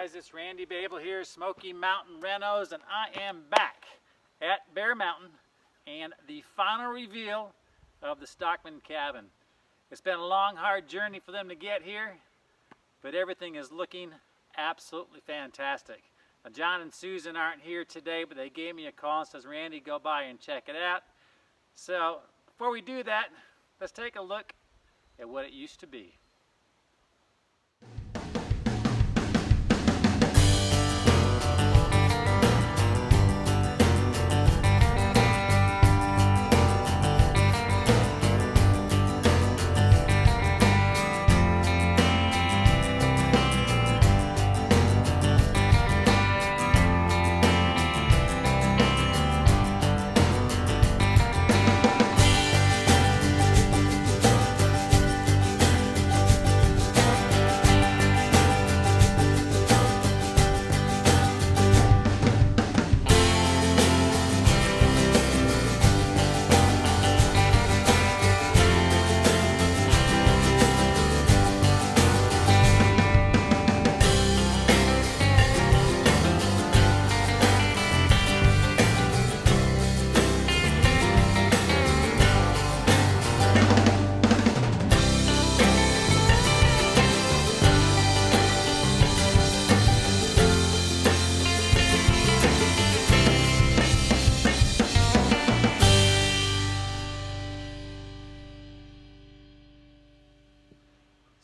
guys, it's Randy Bable here, Smoky Mountain Renos, and I am back at Bear Mountain and the final reveal of the Stockman cabin. It's been a long, hard journey for them to get here, but everything is looking absolutely fantastic. Now, John and Susan aren't here today, but they gave me a call and says, Randy, go by and check it out. So before we do that, let's take a look at what it used to be.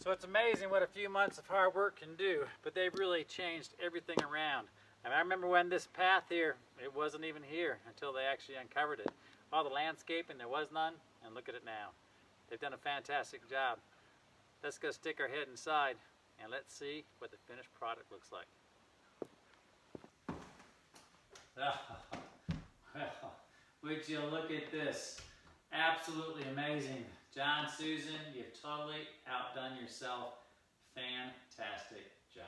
So it's amazing what a few months of hard work can do, but they've really changed everything around. And I remember when this path here, it wasn't even here until they actually uncovered it. All the landscaping, there was none, and look at it now. They've done a fantastic job. Let's go stick our head inside and let's see what the finished product looks like. Well, would you look at this? Absolutely amazing. John, Susan, you've totally outdone yourself. Fantastic job.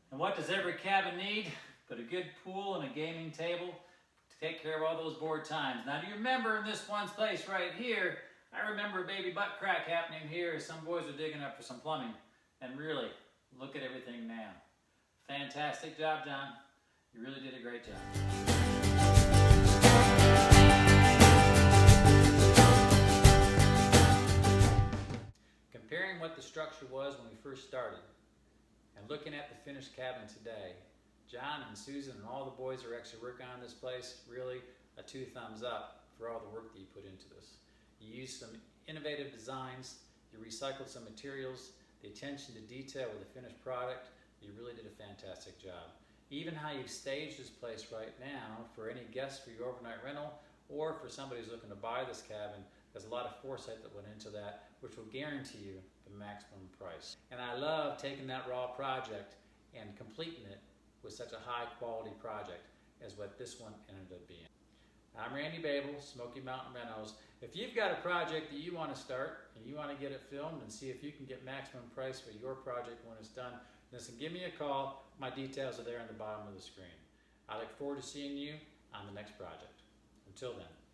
What does every cabin need but a good pool and a gaming table to take care of all those bored times? Now, do you remember in this one place right here, I remember a baby butt crack happening here as some boys were digging up for some plumbing. And really, look at everything now. Fantastic job, John. You really did a great job. Comparing what the structure was when we first started and looking at the finished cabin today, John and Susan and all the boys who are actually working on this place, really a 2 thumbs up for all the work that you put into this. You used some innovative designs, you recycled some materials, the attention to detail with the finished product, you really did a fantastic job. Even how you've staged this place right now for any guests for your overnight rental or for somebody who's looking to buy this cabin, there's a lot of foresight that went into that, which will guarantee you the maximum price. And I love taking that raw project and completing it with such a high quality project as what this one ended up being. I'm Randy Bable, Smoky Mountain Renos. If you've got a project that you want to start and you want to get it filmed and see if you can get maximum price for your project when it's done, listen, give me a call. My details are there on the bottom of the screen. I look forward to seeing you on the next project. Until then.